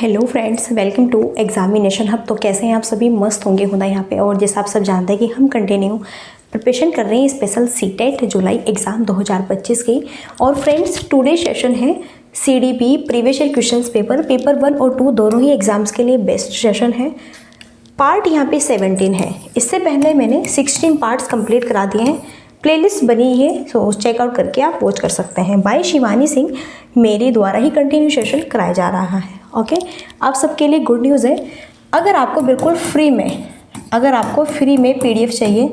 Hello friends, welcome to examination hub. तो कैसे हैं आप सभी? मस्त होंगे खुदा यहाँ पे। और जैसा आप सब जानते हैं कि हम कंटिन्यू प्रिपरेशन कर रहे हैं स्पेशल सीटेट जुलाई एग्ज़ाम 2025 की। और फ्रेंड्स, टुडे सेशन है CDP previous year questions paper 1 और 2 दोनों ही एग्ज़ाम्स के लिए बेस्ट सेशन है। पार्ट यहाँ पे 17 है। इससे पहले मैंने 16 पार्ट्स कंप्लीट करा दिए हैं। प्लेलिस्ट बनी है, सो चेकआउट करके आप वॉच कर सकते हैं। बाय शिवानी सिंह मेरे द्वारा ही कंटिन्यू सेशन कराया जा रहा है। ओके, आप सबके लिए गुड न्यूज़ है। अगर आपको बिल्कुल फ्री में पीडीएफ चाहिए,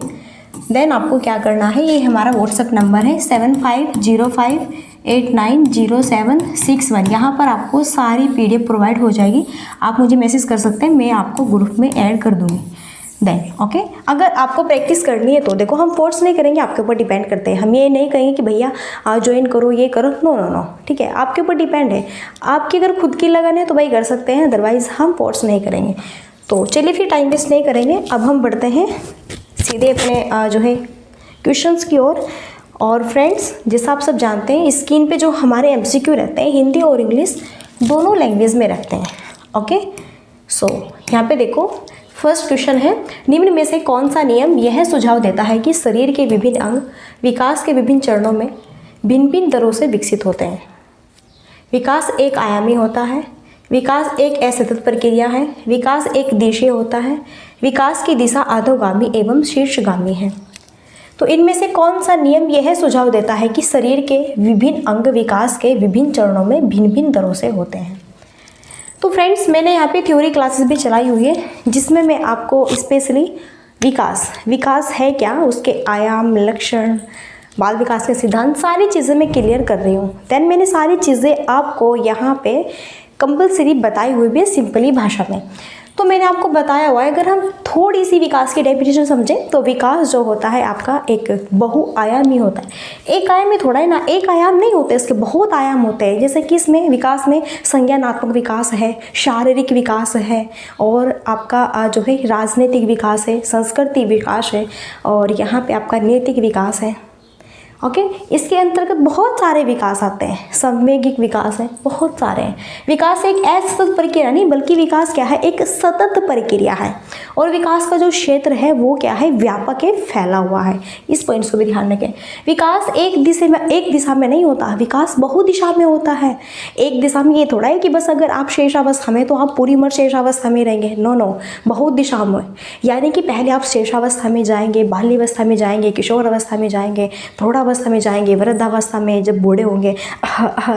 देन आपको क्या करना है, ये हमारा व्हाट्सएप नंबर है 7505890761। यहाँ पर आपको सारी पीडीएफ प्रोवाइड हो जाएगी। आप मुझे मैसेज कर सकते हैं, मैं आपको ग्रुप में ऐड कर दूँगी। देन ओके, अगर आपको प्रैक्टिस करनी है तो देखो, हम फोर्स नहीं करेंगे, आपके ऊपर डिपेंड करते हैं। हम ये नहीं कहेंगे कि भैया ज्वाइन करो, ये करो, नो, ठीक है, आपके ऊपर डिपेंड है। आपकी अगर खुद की लगन है तो भाई कर सकते हैं, अदरवाइज हम फोर्स नहीं करेंगे। तो चलिए फिर टाइम वेस्ट नहीं करेंगे, अब हम बढ़ते हैं सीधे अपने जो है क्वेश्चंस की ओर। और फ्रेंड्स, जैसा आप सब जानते हैं, स्क्रीन पे जो हमारे एमसीक्यू रहते हैं हिंदी और इंग्लिश दोनों लैंग्वेज में रहते हैं। ओके, सो यहाँ पे देखो, फर्स्ट क्वेश्चन है, निम्न में से कौन सा नियम यह सुझाव देता है कि शरीर के विभिन्न अंग विकास के विभिन्न चरणों में भिन्न भिन्न दरों से विकसित होते हैं? विकास एक आयामी होता है, विकास एक असतत प्रक्रिया है, विकास एक दिशीय होता है, विकास की दिशा अधोगामी एवं शीर्षगामी है। तो इनमें से कौन सा नियम यह सुझाव देता है कि शरीर के विभिन्न अंग विकास के विभिन्न चरणों में भिन्न भिन्न दरों से होते हैं? तो फ्रेंड्स, मैंने यहाँ पे थ्योरी क्लासेस भी चलाई हुई है, जिसमें मैं आपको स्पेशली विकास है क्या, उसके आयाम, लक्षण, बाल विकास के सिद्धांत, सारी चीज़ें मैं क्लियर कर रही हूँ। देन मैंने सारी चीज़ें आपको यहाँ पे कंपलसरी बताई हुई भी सिंपली भाषा में। तो मैंने आपको बताया हुआ है, अगर हम थोड़ी सी विकास की डेफिनेशन समझें तो विकास जो होता है आपका एक बहुआयामी होता है। एक आयाम में थोड़ा है ना, एक आयाम नहीं होते, इसके बहुत आयाम होते हैं। जैसे कि इसमें विकास में संज्ञानात्मक विकास है, शारीरिक विकास है, और आपका जो है राजनीतिक विकास है, संस्कृति विकास है, और यहाँ पे आपका नैतिक विकास है। ओके, इसके अंतर्गत बहुत सारे विकास आते हैं, संवेगिक विकास है, बहुत सारे हैं। विकास एक असतत प्रक्रिया नहीं, बल्कि विकास क्या है, एक सतत प्रक्रिया है। और विकास का जो क्षेत्र है वो क्या है, व्यापक है, फैला हुआ है। इस पॉइंट्स को भी ध्यान रखें। विकास एक दिशा में नहीं होता, विकास बहुदिशा में होता है। एक दिशा में ये थोड़ा है कि बस अगर आप शेषावस्था में तो आप पूरी उम्र शेषावस्था में रहेंगे, नो, बहुत दिशा में। यानी कि पहले आप शेषावस्था में जाएंगे, बाल्यावस्था में जाएंगे, किशोर अवस्था में जाएंगे, प्रौढ़ अवस्था में जाएंगे, वृद्धावस्था में जब बूढ़े होंगे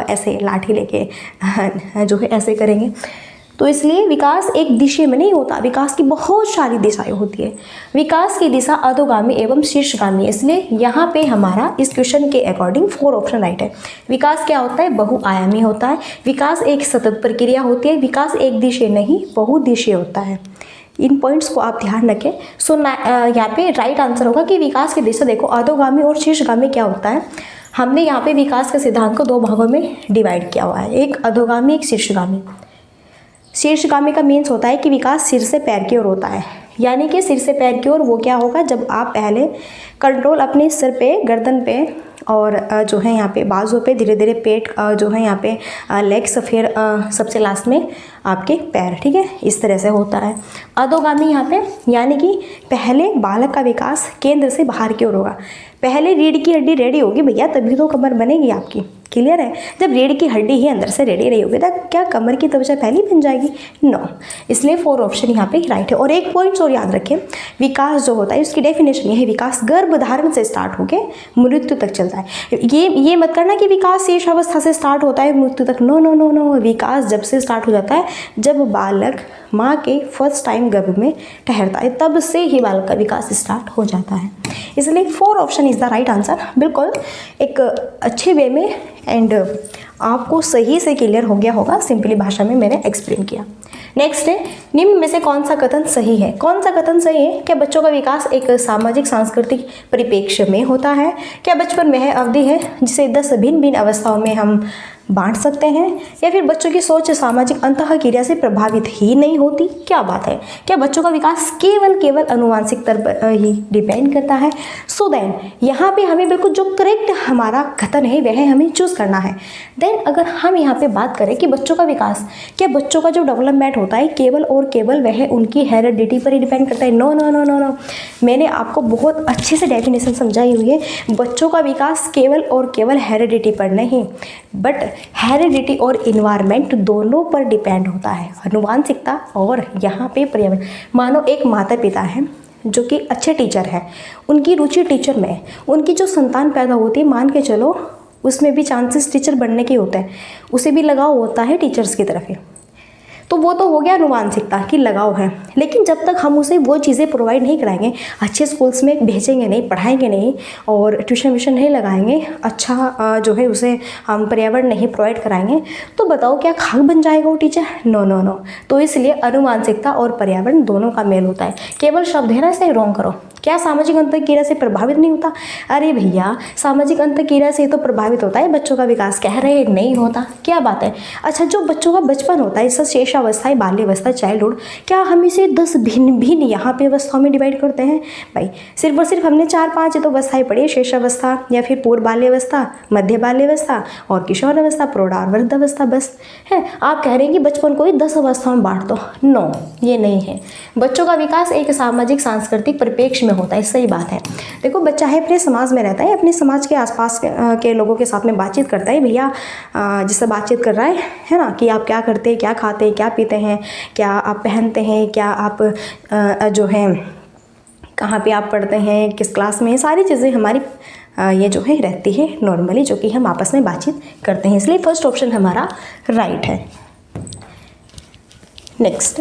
ऐसे लाठी लेके जो है ऐसे करेंगे। तो इसलिए विकास एक दिशा में नहीं होता, विकास की बहुत सारी दिशाएं होती है। विकास की दिशा अधोगामी एवं शीर्षगामी है। इसलिए यहाँ पे हमारा इस क्वेश्चन के अकॉर्डिंग 4 ऑप्शन राइट है। विकास क्या होता है, बहुआयामी होता है। विकास एक सतत प्रक्रिया होती है। विकास एक दिशा नहीं, बहुदिशीय होता है। इन पॉइंट्स को आप ध्यान रखें। सो यहाँ पे राइट आंसर होगा कि विकास की दिशा देखो, अधोगामी और शीर्षगामी क्या होता है। हमने यहाँ पे विकास के सिद्धांत को 2 भागों में डिवाइड किया हुआ है, एक अधोगामी, एक शीर्षगामी। शीर्षगामी का मीन्स होता है कि विकास सिर से पैर की ओर होता है। यानी कि सिर से पैर की ओर वो क्या होगा, जब आप पहले कंट्रोल अपने सिर पे, गर्दन पे, और जो है यहाँ पे बाजू पे, धीरे धीरे पेट, जो है यहाँ पे लेग्स, फिर सबसे लास्ट में आपके पैर, ठीक है, इस तरह से होता है। अधोगामी यहाँ पे यानी कि पहले बालक का विकास केंद्र से बाहर की ओर होगा। पहले रीढ़ की हड्डी रेडी होगी भैया, तभी तो कमर बनेगी आपकी। क्लियर है? जब रीढ़ की हड्डी ही अंदर से रेडी रही होगी तो क्या कमर की त्वचा पहले बन जाएगी? नो। इसलिए 4 ऑप्शन यहाँ पे राइट है। और एक पॉइंट और याद रखें, विकास जो होता है उसकी डेफिनेशन ये है, विकास गर्भधारण से स्टार्ट होकर मृत्यु तक चलता है। ये मत करना कि विकास शेष अवस्था से स्टार्ट होता है मृत्यु तक, नो। विकास जब से स्टार्ट हो जाता है, जब बालक माँ के फर्स्ट टाइम गर्भ में ठहरता है, तब से ही बालक का विकास स्टार्ट हो जाता है। इसलिए 4 option is the right answer. बिल्कुल एक अच्छे वे में एंड आपको सही से क्लियर हो गया होगा, सिंपली भाषा में मैंने एक्सप्लेन किया। नेक्स्ट है, निम्न में से कौन सा कथन सही है? कौन सा कथन सही है? क्या बच्चों का विकास एक सामाजिक सांस्कृतिक परिप्रेक्ष्य में होता है? क्या बचपन में है अवधि है जिसे 10 भिन्न भिन्न अवस्थाओं में हम बांट सकते हैं, या फिर बच्चों की सोच सामाजिक अंतःक्रिया से प्रभावित ही नहीं होती? क्या बात है, क्या बच्चों का विकास केवल अनुवांशिक स्तर पर ही डिपेंड करता है? सो देन यहाँ पे हमें बिल्कुल जो करेक्ट हमारा कथन है वह हमें चूज करना है। देन अगर हम यहाँ पे बात करें कि बच्चों का विकास, क्या बच्चों का जो डेवलपमेंट होता है केवल और केवल वह उनकी हेरिडिटी पर ही डिपेंड करता है? No no no no no, मैंने आपको बहुत अच्छे से डेफिनेशन समझाई हुई है। बच्चों का विकास केवल और केवल हेरिडिटी पर नहीं, बट हेरिडिटी और इन्वायरमेंट दोनों पर डिपेंड होता है, आनुवांशिकता और यहाँ पे पर्यावरण। मानो एक माता पिता है जो कि अच्छे टीचर हैं, उनकी रुचि टीचर में है, उनकी जो संतान पैदा होती है, मान के चलो उसमें भी चांसेस टीचर बनने के होते हैं, उसे भी लगाव होता है टीचर्स की तरफ ही, तो वो तो हो गया अनुवांशिकता की लगाव है। लेकिन जब तक हम उसे वो चीज़ें प्रोवाइड नहीं कराएंगे, अच्छे स्कूल्स में भेजेंगे नहीं, पढ़ाएंगे नहीं और ट्यूशन व्यूशन नहीं लगाएंगे, अच्छा जो है उसे हम पर्यावरण नहीं प्रोवाइड कराएंगे, तो बताओ क्या खाक बन जाएगा वो टीचर? No no no. तो इसलिए अनुवांशिकता और पर्यावरण दोनों का मेल होता है। केवल शब्द है ना, इसे रॉन्ग करो। क्या सामाजिक अंतःक्रिया से प्रभावित नहीं होता? अरे भैया, सामाजिक अंतःक्रिया से तो प्रभावित होता है बच्चों का विकास, कह रहे हैं नहीं होता? क्या बात है। अच्छा, जो बच्चों का बचपन होता है, जैसे शेषावस्था, बाल्यावस्था, चाइल्डहुड, क्या हम इसे 10 भिन्न यहाँ पे अवस्थाओं में डिवाइड करते हैं? भाई सिर्फ और सिर्फ हमने 4-5 तो अवस्थाएं पढ़ी है, शेषावस्था या फिर पूर्व बाल्यावस्था, मध्य बाल्यावस्था और किशोर अवस्था, प्रौढ़ वृद्धावस्था, बस है। आप कह रहे हैं कि बचपन को ही 10 अवस्थाओं में बांट दो? नो, ये नहीं है। बच्चों का विकास एक सामाजिक सांस्कृतिक परिप्रेक्ष्य में होता है, सही बात है। देखो, बच्चा है अपने समाज में रहता है, अपने समाज के आसपास के लोगों के साथ में बातचीत करता है। भैया जिससे बातचीत कर रहा है ना, कि आप क्या करते हैं, क्या खाते हैं, क्या पीते हैं, क्या आप पहनते हैं, क्या आप जो है कहाँ पे आप पढ़ते हैं, किस क्लास में, सारी चीज़ें हमारी ये जो है रहती है नॉर्मली, जो कि हम आपस में बातचीत करते हैं। इसलिए फर्स्ट ऑप्शन हमारा राइट है। Next,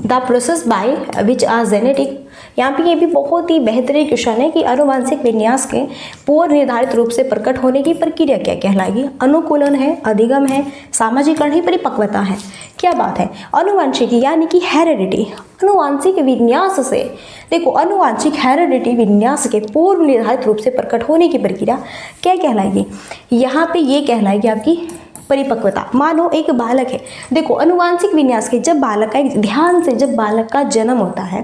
the process by which are genetic, यहाँ पे ये भी बहुत ही बेहतरीन क्वेश्चन है कि अनुवांशिक विन्यास के पूर्व निर्धारित रूप से प्रकट होने की प्रक्रिया क्या कहलाएगी? अनुकूलन है, अधिगम है, सामाजिकरण ही, परिपक्वता है? क्या बात है। अनुवांशिक यानी कि हेरिडिटी, अनुवांशिक विन्यास से, देखो अनुवांशिक हेरिडिटी विन्यास के पूर्व निर्धारित रूप से प्रकट होने की प्रक्रिया क्या कहलाएगी? यहाँ पे ये कहलाएगी आपकी परिपक्वता। मानो एक बालक है, देखो अनुवांशिक विन्यास के जब बालक का, ध्यान से, जब बालक का जन्म होता है,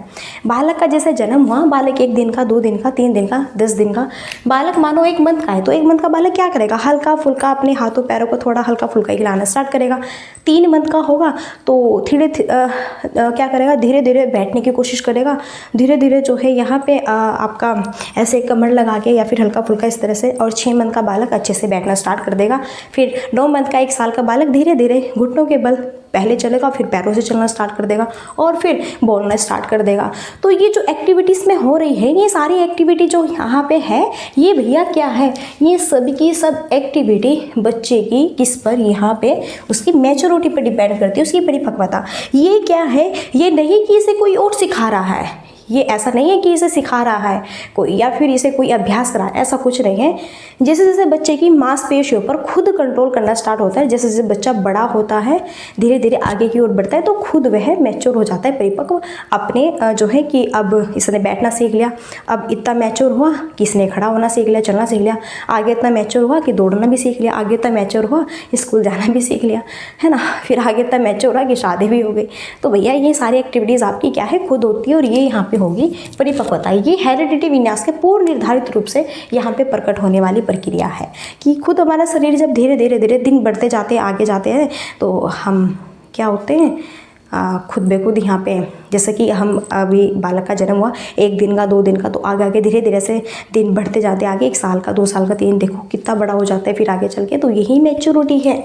बालक का जैसे जन्म हुआ, बालक 1 दिन का, 2 दिन का, 3 दिन का, 10 दिन का बालक, मानो 1 मंथ का है, तो 1 मंथ का बालक क्या करेगा? हल्का फुल्का अपने हाथों पैरों को थोड़ा हल्का फुल्का हिलाना स्टार्ट करेगा। 3 मंथ का होगा तो क्या करेगा? धीरे धीरे बैठने की कोशिश करेगा, धीरे धीरे जो है यहाँ पे आपका ऐसे कमर लगा के या फिर हल्का फुल्का इस तरह से, और 6 मंथ का बालक अच्छे से बैठना स्टार्ट कर देगा। फिर 9 मंथ का, 1 साल का बालक धीरे धीरे घुटनों के बल पहले चलेगा, फिर पैरों से चलना स्टार्ट कर देगा और फिर बोलना स्टार्ट कर देगा। तो ये जो एक्टिविटीज़ में हो रही है, ये सारी एक्टिविटी जो यहाँ पे है, ये भैया क्या है? ये सब की सब एक्टिविटी बच्चे की किस पर? यहाँ पे उसकी मैच्योरिटी पर डिपेंड करती है, उसकी परिपक्वता। ये क्या है? ये नहीं कि इसे कोई और सिखा रहा है, ये ऐसा नहीं है कि इसे सिखा रहा है कोई या फिर इसे कोई अभ्यास करा, ऐसा कुछ नहीं है। जैसे जैसे बच्चे की मांसपेशियों पर खुद कंट्रोल करना स्टार्ट होता है, जैसे जैसे बच्चा बड़ा होता है, धीरे धीरे आगे की ओर बढ़ता है, तो खुद वह मैच्योर हो जाता है, परिपक्व अपने जो है कि अब इसने बैठना सीख लिया, अब इतना मैच्योर हुआ कि इसने खड़ा होना सीख लिया, चलना सीख लिया, आगे इतना मैच्योर हुआ कि दौड़ना भी सीख लिया, आगे इतना मैच्योर हुआ स्कूल जाना भी सीख लिया, है ना, फिर आगे इतना मैच्योर हुआ कि शादी भी हो गई। तो भैया ये सारी एक्टिविटीज़ आपकी क्या है? खुद होती है, और ये यहाँ पे होगी परिपक्वता। ये हेरिडिटी विन्यास के पूर्व निर्धारित रूप से यहाँ पे प्रकट होने वाली प्रक्रिया है कि खुद हमारा शरीर जब धीरे धीरे धीरे दिन बढ़ते जाते हैं, आगे जाते हैं, तो हम क्या होते हैं? खुद बेखुद यहाँ पे, जैसे कि हम अभी बालक का जन्म हुआ 1 दिन का, 2 दिन का, तो आगे आगे धीरे धीरे से दिन बढ़ते जाते आगे, 1 साल का, 2 साल का, 3, देखो कितना बड़ा हो जाता है फिर आगे चल के। तो यही मैच्योरिटी है।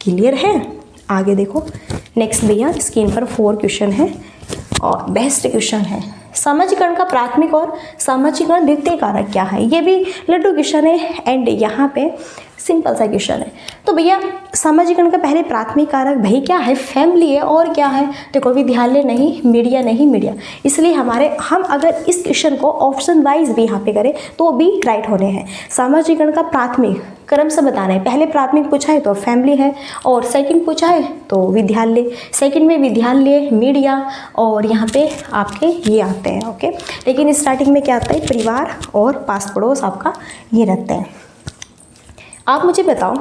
क्लियर है? आगे देखो नेक्स्ट भैया, स्क्रीन पर 4 क्वेश्चन है और बेस्ट क्वेश्चन है। सामाजिकरण का प्राथमिक और सामाजिकरण द्वितीय कारक क्या है? ये भी लड्डू क्वेश्चन है एंड यहाँ पे सिंपल सा क्वेश्चन है। तो भैया सामाजिकरण का पहले प्राथमिक कारक भाई क्या है? फैमिली है। और क्या है? देखो विद्यालय नहीं, मीडिया नहीं, मीडिया। इसलिए हम अगर इस क्वेश्चन को ऑप्शन वाइज भी यहाँ पे करें तो भी राइट होने हैं। सामाजिकरण का प्राथमिक क्रम से बताना है। पहले प्राथमिक पूछा है तो फैमिली है, और सेकंड पूछा है तो विद्यालय। सेकंड में विद्यालय, मीडिया, और यहाँ पे आपके ये आते हैं। ओके, लेकिन स्टार्टिंग में क्या आता है? परिवार और पास पड़ोस आपका ये रहते हैं। आप मुझे बताओ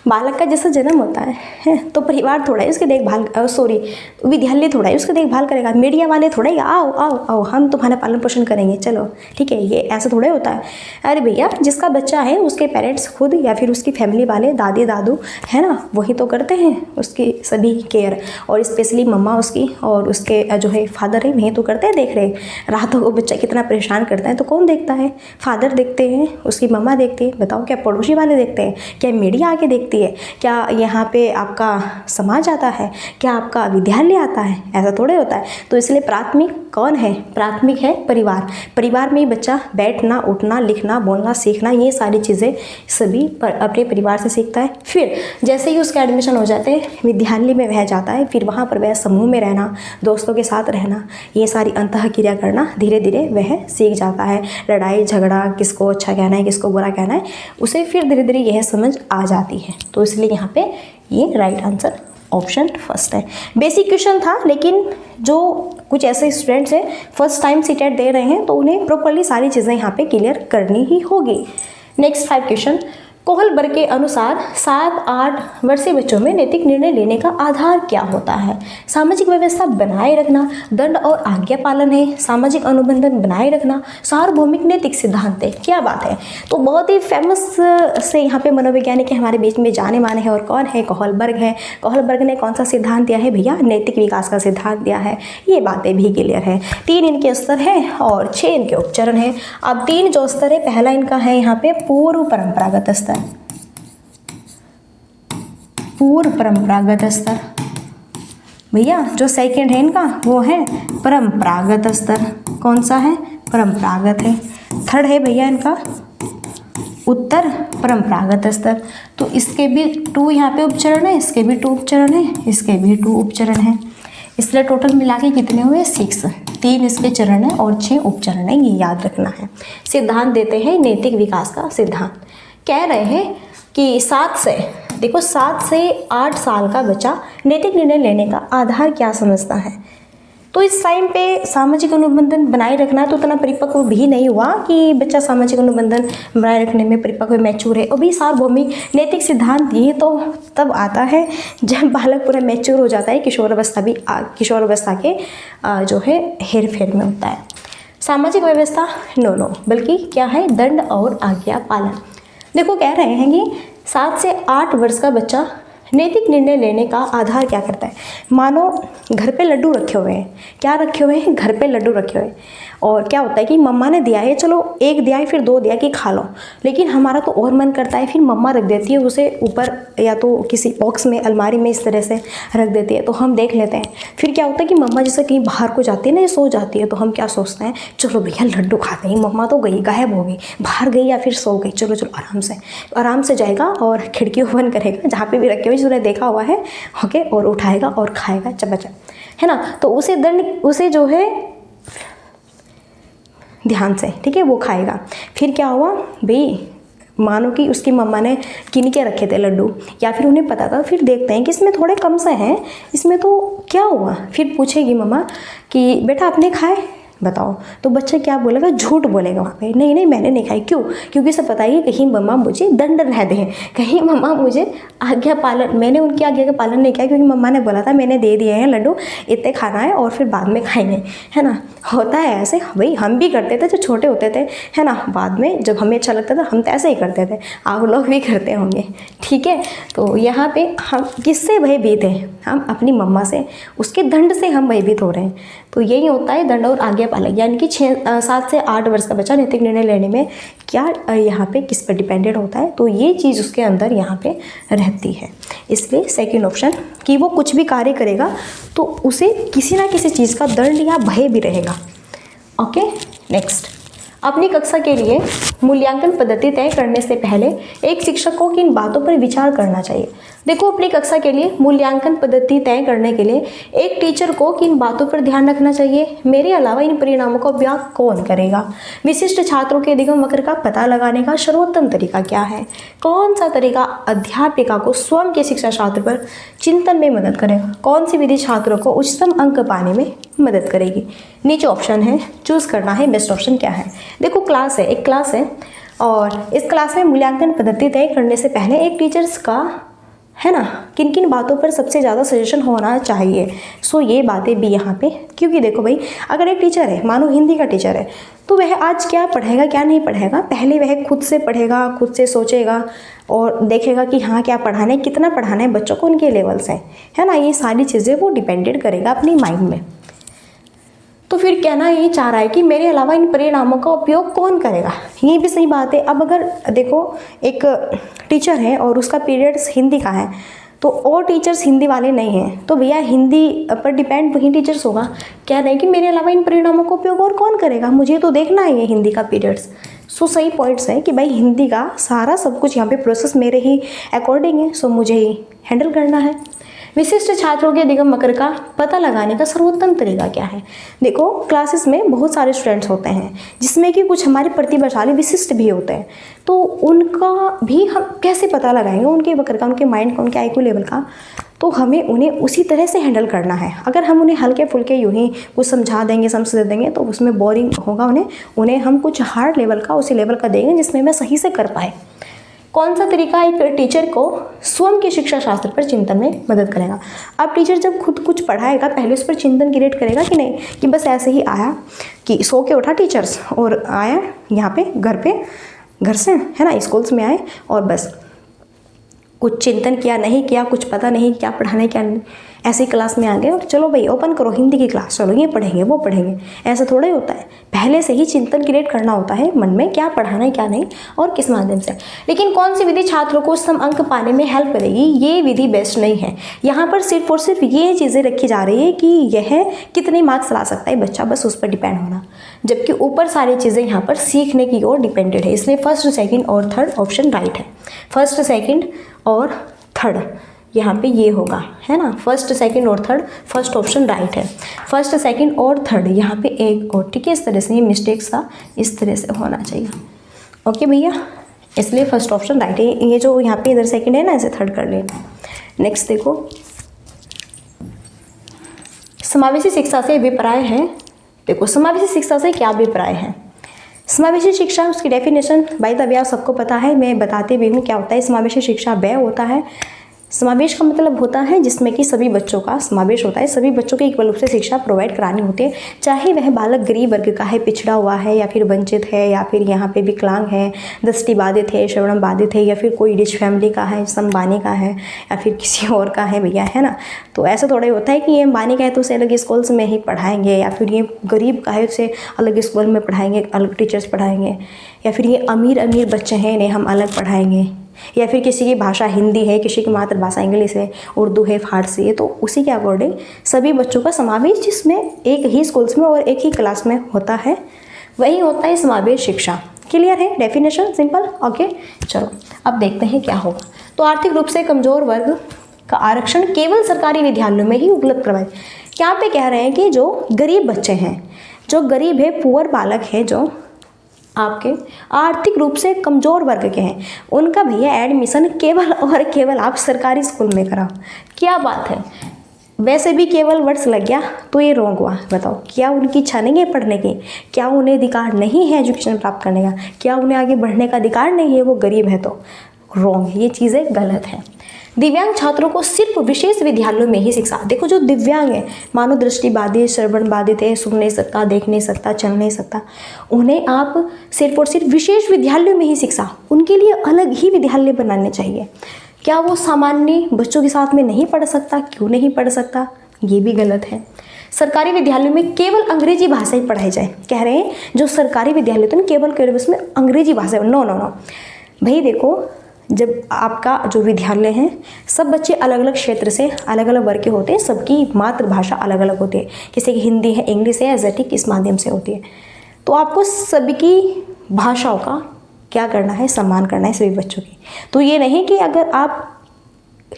बालक का जैसा जन्म होता है तो परिवार थोड़ा है उसकी देखभाल, विद्यालय थोड़ा है उसकी देखभाल करेगा, मीडिया वाले थोड़ा ही आओ आओ आओ हम तुम्हारा पालन पोषण करेंगे चलो ठीक है, ये ऐसा थोड़ा होता है। अरे भैया जिसका बच्चा है उसके पेरेंट्स खुद या फिर उसकी फैमिली वाले दादी दादू है ना, वही तो करते हैं उसकी सभी केयर, और स्पेशली मम्मा उसकी और उसके जो है फादर है वही तो करते हैं, देख रहे रातों को बच्चा कितना परेशान करता है तो कौन देखता है, फादर देखते हैं, उसकी मम्मा देखती है। बताओ क्या पड़ोसी वाले देखते हैं, क्या मीडिया आके देखती है, क्या यहाँ पे आपका समाज आता है, क्या आपका विद्यालय आता है, ऐसा थोड़े होता है। तो इसलिए प्राथमिक कौन है, प्राथमिक है परिवार। परिवार में ही बच्चा बैठना उठना लिखना बोलना सीखना ये सारी चीज़ें सभी अपने परिवार से सीखता है। फिर जैसे ही उसका एडमिशन हो जाते हैं विद्यालय में वह जाता है, फिर वहाँ पर वह समूह में रहना, दोस्तों के साथ रहना, ये सारी अंतः क्रिया करना धीरे धीरे वह सीख जाता है। लड़ाई झगड़ा किसको अच्छा कहना है किसको बुरा कहना है उसे फिर धीरे धीरे यह समझ आ जाती है। तो इसलिए यहाँ पे ये राइट आंसर ऑप्शन फर्स्ट है। बेसिक क्वेश्चन था, लेकिन जो कुछ ऐसे स्टूडेंट्स हैं फर्स्ट टाइम सीटेट दे रहे हैं तो उन्हें प्रॉपरली सारी चीज़ें यहाँ पे क्लियर करनी ही होगी। नेक्स्ट 5 क्वेश्चन, कोहलबर्ग के अनुसार 7-8 वर्षीय बच्चों में नैतिक निर्णय लेने का आधार क्या होता है? सामाजिक व्यवस्था बनाए रखना, दंड और आज्ञा पालन है, सामाजिक अनुबंधन बनाए रखना, सार्वभौमिक नैतिक सिद्धांत है। क्या बात है, तो बहुत ही फेमस से यहाँ पे मनोवैज्ञानिक हमारे बीच में जाने माने हैं, और कौन है, कोहलबर्ग है। कोहलबर्ग ने कौन सा सिद्धांत दिया है भैया, नैतिक विकास का सिद्धांत दिया है। ये बातें भी क्लियर है। 3 इनके स्तर हैं और 6 इनके उपचरण हैं। अब 3 जो स्तर है, पहला इनका है यहाँ पे पूर्व परंपरागत स्तर, पूर्व परंपरागत स्तर भैया। जो सेकंड है इनका वो है परंपरागत स्तर, कौन सा है, परंपरागत है। थर्ड है भैया इनका उत्तर परंपरागत स्तर, तो इसके भी 2 यहाँ पे उपचरण है, इसके भी 2 उपचरण है, इसके भी 2 उपचरण है। इसलिए टोटल मिला के कितने हुए 6। 3 इसके चरण है और 6 उपचरण है, ये याद रखना है। सिद्धांत देते हैं नैतिक विकास का सिद्धांत। कह रहे हैं कि 7 से 8 साल का बच्चा नैतिक निर्णय लेने का आधार क्या समझता है। तो इस टाइम पे सामाजिक अनुबंधन बनाए रखना तो उतना परिपक्व भी नहीं हुआ कि बच्चा सामाजिक अनुबंधन बनाए रखने में परिपक्व मैच्योर है। अभी सार्वभौमिक नैतिक सिद्धांत ये तो तब आता है जब बालक पूरा मैच्योर हो जाता है, किशोर अवस्था के जो है हेर फेर में होता है। सामाजिक व्यवस्था नो बल्कि क्या है, दंड और आज्ञा पालन। देखो कह रहे हैं कि 7 से 8 वर्ष का बच्चा नैतिक निर्णय लेने का आधार क्या करता है। मानो घर पे लड्डू रखे हुए हैं, क्या रखे हुए हैं, घर पे लड्डू रखे हुए हैं, और क्या होता है कि मम्मा ने दिया है, चलो 1 दिया है फिर 2 दिया कि खा लो, लेकिन हमारा तो और मन करता है, फिर मम्मा रख देती है उसे ऊपर या तो किसी बॉक्स में अलमारी में इस तरह से रख देती है, तो हम देख लेते हैं। फिर क्या होता है कि मम्मा जैसे कहीं बाहर को जाती है ना, सो जाती है, तो हम क्या सोचते हैं, चलो भैया लड्डू खाते हैं, मम्मा तो गई गायब हो गई, बाहर गई या फिर सो गई, चलो आराम से जाएगा और खिड़की बंद करेगा, जहाँ पे भी रखे हुए जिसने देखा हुआ है ओके, और उठाएगा और खाएगा चपाचप, है ना। तो उसे जो है ध्यान से, ठीक है, वो खाएगा। फिर क्या हुआ भाई, मानो कि उसकी मम्मा ने किन के रखे थे लड्डू, या फिर उन्हें पता था, फिर देखते हैं कि इसमें थोड़े कम से हैं, इसमें तो क्या हुआ। फिर पूछेगी मम्मा कि बेटा आपने खाए, बताओ, तो बच्चा क्या बोलेगा, झूठ बोलेगा वहाँ पे, नहीं मैंने नहीं खाई। क्यों, क्योंकि उसे पता है कि कहीं मम्मा मुझे दंड न दें, कहीं मम्मा मुझे आज्ञा पालन, मैंने उनकी आज्ञा का पालन नहीं किया, क्योंकि मम्मा ने बोला था मैंने दे दिए हैं लड्डू, इतने खाना है और फिर बाद में खाएंगे, है ना। होता है ऐसे भाई, हम भी करते थे जब छोटे होते थे, है ना, बाद में जब हमें अच्छा लगता था हम तो ऐसे ही करते थे, आप लोग भी करते होंगे, ठीक है। तो यहाँ पे हम किससे भयभीत हैं, हम अपनी मम्मा से, उसके दंड से हम भयभीत हो रहे हैं। तो यही होता है दंड और आज्ञा पालन, यानी कि 7 से 8 वर्ष का बच्चा नैतिक निर्णय लेने में क्या यहाँ पे किस पर डिपेंडेंट होता है, तो ये चीज़ उसके अंदर यहाँ पे रहती है। इसलिए सेकंड ऑप्शन कि वो कुछ भी कार्य करेगा तो उसे किसी ना किसी चीज़ का दंड या भय भी रहेगा। ओके, नेक्स्ट, अपनी कक्षा के लिए मूल्यांकन पद्धति तय करने से पहले एक शिक्षक को किन बातों पर विचार करना चाहिए। देखो, अपनी कक्षा के लिए मूल्यांकन पद्धति तय करने के लिए एक टीचर को किन बातों पर ध्यान रखना चाहिए, मेरे अलावा इन परिणामों का उपयोग कौन करेगा, विशिष्ट छात्रों के दिगम वक्र का पता लगाने का सर्वोत्तम तरीका क्या है, कौन सा तरीका अध्यापिका को स्वयं के शिक्षा छात्र पर चिंतन में मदद करेगा, कौन सी विधि छात्रों को उच्चतम अंक पाने में मदद करेगी। नीचे ऑप्शन है, चूज करना है बेस्ट ऑप्शन क्या है। देखो, एक क्लास है और इस क्लास में मूल्यांकन पद्धति तय करने से पहले एक टीचर्स का है ना, किन किन बातों पर सबसे ज़्यादा सजेशन होना चाहिए। सो ये बातें भी यहाँ पे, क्योंकि देखो भाई, अगर एक टीचर है, मानो हिंदी का टीचर है, तो वह आज क्या पढ़ेगा क्या नहीं पढ़ेगा, पहले वह खुद से पढ़ेगा, खुद से सोचेगा और देखेगा कि हाँ क्या पढ़ाना है, कितना पढ़ाना है बच्चों को, उनके लेवल से, है ना। ये सारी चीज़ें वो डिपेंडेड करेगा अपनी माइंड में। तो फिर कहना ये चाह रहा है कि मेरे अलावा इन परिणामों का उपयोग कौन करेगा। ये भी सही बात है। अब अगर देखो एक टीचर है और उसका पीरियड्स हिंदी का है, तो और टीचर्स हिंदी वाले नहीं हैं, तो भैया हिंदी पर डिपेंड वही टीचर्स होगा। कह रहे हैं कि मेरे अलावा इन परिणामों का उपयोग और कौन करेगा, मुझे तो देखना है ये हिंदी का पीरियड्स। सो सही पॉइंट्स है कि भाई हिंदी का सारा सब कुछ यहाँ पे प्रोसेस मेरे ही अकॉर्डिंग है, सो मुझे ही हैंडल करना है। विशिष्ट छात्रों के दिगम मकर का पता लगाने का सर्वोत्तम तरीका क्या है। देखो क्लासेस में बहुत सारे स्टूडेंट्स होते हैं जिसमें कि कुछ हमारे प्रतिभाशाली विशिष्ट भी होते हैं, तो उनका भी हम कैसे पता लगाएंगे, उनके वक्र का, उनके माइंड का, उनके IQ लेवल का। तो हमें उन्हें उसी तरह से हैंडल करना है। अगर हम उन्हें हल्के फुल्के यूँ ही कुछ समझा देंगे, समझ देंगे, तो उसमें बोरिंग होगा उन्हें हम कुछ हार्ड लेवल का, उसी लेवल का देंगे जिसमें मैं सही से कर पाए। कौन सा तरीका एक टीचर को स्वयं की शिक्षा शास्त्र पर चिंतन में मदद करेगा। अब टीचर जब खुद कुछ पढ़ाएगा, पहले उस पर चिंतन क्रिएट करेगा कि नहीं, कि बस ऐसे ही आया कि सो के उठा टीचर्स और आया यहाँ पे घर से, है ना, स्कूल्स में आए और बस कुछ चिंतन किया नहीं किया, कुछ पता नहीं क्या पढ़ाने क्या नहीं, ऐसे ही क्लास में आ गए और चलो भाई ओपन करो हिंदी की क्लास, चलो ये पढ़ेंगे वो पढ़ेंगे। ऐसा थोड़ा ही होता है, पहले से ही चिंतन क्रिएट करना होता है मन में, क्या पढ़ाना है क्या नहीं और किस माध्यम से। लेकिन कौन सी विधि छात्रों को सम अंक पाने में हेल्प करेगी, ये विधि बेस्ट नहीं है। यहाँ पर सिर्फ और सिर्फ ये चीज़ें रखी जा रही है कि यह कितने मार्क्स ला सकता है बच्चा, बस उस पर डिपेंड होना, जबकि ऊपर सारी चीज़ें यहाँ पर सीखने की ओर डिपेंडेड है। इसलिए फर्स्ट, सेकेंड और थर्ड ऑप्शन राइट है। फर्स्ट, सेकेंड और थर्ड यहाँ पे ये होगा, है ना, फर्स्ट, सेकंड और थर्ड, फर्स्ट ऑप्शन राइट है। फर्स्ट, सेकंड और थर्ड यहाँ पे एक और, ठीक है, इस तरह से ये मिस्टेक्स का इस तरह से होना चाहिए। ओके भैया, इसलिए फर्स्ट ऑप्शन राइट है। ये जो यहाँ पे इधर सेकंड है ना, ऐसे थर्ड कर लेना। नेक्स्ट देखो, समावेशी शिक्षा से अभिप्राय है। देखो समावेशी शिक्षा से क्या अभिप्राय है। समावेशी शिक्षा, उसकी डेफिनेशन बाय द वे आप सबको पता है, मैं बताते भी हूँ क्या होता है। समावेशी शिक्षा वह होता है, समावेश का मतलब होता है जिसमें कि सभी बच्चों का समावेश होता है, सभी बच्चों को इक्वल रूप से शिक्षा प्रोवाइड करानी होती है, चाहे वह बालक गरीब वर्ग का है, पिछड़ा हुआ है, या फिर वंचित है, या फिर यहाँ पे विकलांग है, दृष्टिबाधित है, श्रवण बाधित है, या फिर कोई रिच फैमिली का है, अंबानी का है, या फिर किसी और का है भैया, है ना। तो ऐसा थोड़ा ही होता है कि ये अंबानी का है तो उसे अलग स्कूल्स में ही पढ़ाएंगे, या फिर ये गरीब का है उसे अलग स्कूल में पढ़ाएंगे, अलग टीचर्स पढ़ाएंगे, या फिर ये अमीर बच्चे हैं इन्हें हम अलग पढ़ाएंगे, या फिर किसी की भाषा हिंदी है, किसी की मातृभाषा इंग्लिश है, उर्दू है, फारसी है, तो उसी के अकॉर्डिंग सभी बच्चों का समावेश जिसमें एक ही स्कूल्स में और एक ही क्लास में होता है, वही होता है समावेश शिक्षा। क्लियर है, डेफिनेशन सिंपल। ओके, चलो अब देखते हैं क्या होगा। तो आर्थिक रूप से कमजोर वर्ग का आरक्षण केवल सरकारी विद्यालयों में ही उपलब्ध करवाए। यहाँ पे कह रहे हैं कि जो गरीब बच्चे हैं, जो गरीब है, पुअर बालक है, जो आपके आर्थिक रूप से कमज़ोर वर्ग के हैं, उनका भैया एडमिशन केवल और केवल आप सरकारी स्कूल में कराओ। क्या बात है, वैसे भी केवल वर्ष लग गया तो ये रॉन्ग हुआ। बताओ, क्या उनकी इच्छा नहीं है पढ़ने की, क्या उन्हें अधिकार नहीं है एजुकेशन प्राप्त करने का, क्या उन्हें आगे बढ़ने का अधिकार नहीं है, वो गरीब है, तो रॉन्ग है, ये चीज़ें गलत है। दिव्यांग छात्रों को सिर्फ विशेष विद्यालयों में ही शिक्षा। देखो जो दिव्यांग है, मानो दृष्टि बाधित, श्रवण बाधित है, सुन नहीं सकता, देख नहीं सकता, चल नहीं सकता, उन्हें आप सिर्फ और सिर्फ विशेष विद्यालयों में ही शिक्षा, उनके लिए अलग ही विद्यालय बनाने चाहिए। क्या वो सामान्य बच्चों के साथ में नहीं पढ़ सकता? क्यों नहीं पढ़ सकता? ये भी गलत है। सरकारी विद्यालयों में केवल अंग्रेजी भाषा ही पढ़ाई जाए। कह रहे हैं जो सरकारी विद्यालय तो केवल उसमें अंग्रेजी भाषा, नो नो नो भाई। देखो जब आपका जो विद्यालय है, सब बच्चे अलग अलग क्षेत्र से, अलग अलग वर्ग के होते हैं, सबकी मातृभाषा अलग अलग होती है, किसी की हिंदी है, इंग्लिश है, एजेटिक इस माध्यम से होती है। तो आपको सबकी भाषाओं का क्या करना है, सम्मान करना है सभी बच्चों की। तो ये नहीं कि अगर आप,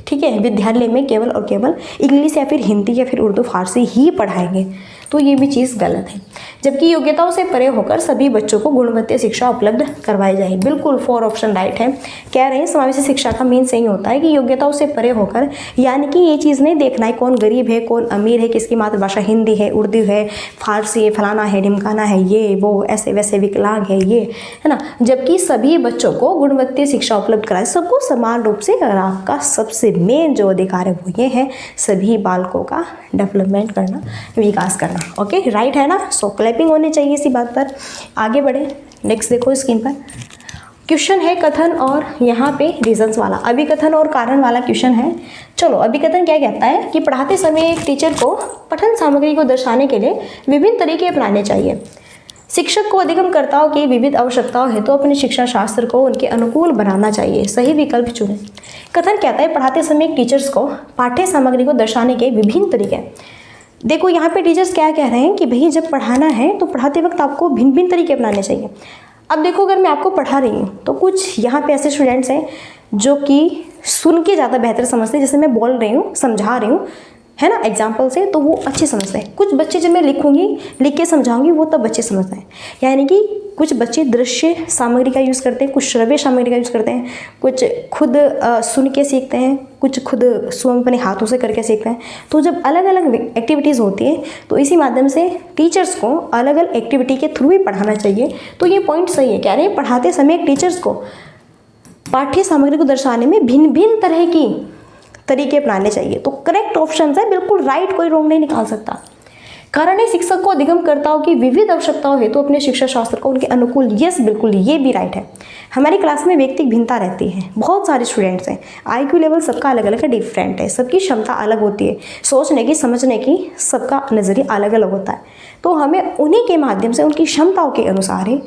ठीक है, विद्यालय में केवल और केवल इंग्लिश या फिर हिंदी या फिर उर्दू फारसी ही पढ़ाएंगे, तो ये भी चीज़ गलत है। जबकि योग्यताओं से परे होकर सभी बच्चों को गुणवत्ता शिक्षा उपलब्ध करवाई जाए। बिल्कुल 4 ऑप्शन राइट है। कह रहे हैं समावेशी शिक्षा का मीन सही होता है कि योग्यताओं से परे होकर, यानी कि ये चीज़ नहीं देखना है कौन गरीब है कौन अमीर है, किसकी मातृभाषा हिंदी है उर्दू है फारसी है फलाना है ढिमकाना है ये वो ऐसे वैसे विकलांग है ये, है ना। जबकि सभी बच्चों को गुणवत्ता शिक्षा उपलब्ध कराए, सबको समान रूप से। और आपका सबसे मेन जो अधिकार है वो ये है सभी बालकों का डेवलपमेंट करना, विकास करना। ओके राइट है ना। सो क्लैपिंग होनी चाहिए इसी बात पर। आगे बढ़े, नेक्स्ट देखो स्क्रीन पर क्वेश्चन है कथन और यहाँ पे रीजंस वाला, अभिकथन और कारण वाला क्वेश्चन है। चलो अभिकथन क्या कहता है कि पढ़ाते समय एक टीचर को पठन सामग्री को दर्शाने के लिए विभिन्न तरीके अपनाने चाहिए। शिक्षक को अधिगमकर्ताओं की विविध आवश्यकताओं हेतु अपने शिक्षा शास्त्र को उनके अनुकूल बनाना चाहिए। सही विकल्प चुनें। कथन कहता है पढ़ाते समय एक टीचर्स को पाठ्य सामग्री को दर्शाने के विभिन्न तरीके। देखो यहाँ पे टीचर्स क्या कह रहे हैं कि भाई जब पढ़ाना है तो पढ़ाते वक्त आपको भिन्न भिन्न तरीके अपनाने चाहिए। अब देखो अगर मैं आपको पढ़ा रही हूँ तो कुछ यहाँ पे ऐसे स्टूडेंट्स हैं जो कि सुन के ज़्यादा बेहतर समझते हैं, जैसे मैं बोल रही हूँ समझा रही हूँ, है ना, एग्जाम्पल से, तो वो अच्छे समझते हैं। कुछ बच्चे जब मैं लिखूंगी लिख के समझाऊंगी वो तब बच्चे समझते हैं। यानी कि कुछ बच्चे दृश्य सामग्री का यूज़ करते हैं, कुछ श्रव्य सामग्री का यूज़ करते हैं, कुछ खुद सुन के सीखते हैं, कुछ खुद स्वयं अपने हाथों से करके सीखते हैं। तो जब अलग अलग एक्टिविटीज़ होती है तो इसी माध्यम से टीचर्स को अलग अलग एक्टिविटी के थ्रू ही पढ़ाना चाहिए। तो ये पॉइंट सही है। कह रहे हैं पढ़ाते समय टीचर्स को पाठ्य सामग्री को दर्शाने में भिन्न भिन्न तरह की तरीके अपनाने चाहिए। तो करेक्ट ऑप्शन है, बिल्कुल राइट, कोई रॉन्ग नहीं निकाल सकता। कारण है शिक्षक को अधिगमकर्ताओं की विविध आवश्यकताओं हेतु तो अपने शिक्षा शास्त्र को उनके अनुकूल, यस बिल्कुल ये भी राइट है। हमारी क्लास में व्यक्तिगत भिन्नता रहती है, बहुत सारे स्टूडेंट्स हैं, IQ लेवल सबका अलग अलग है, डिफरेंट है, सबकी क्षमता अलग होती है, सोचने की समझने की सबका नज़रिया अलग अलग होता है। तो हमें उन्हीं के माध्यम से उनकी क्षमताओं के अनुसार ही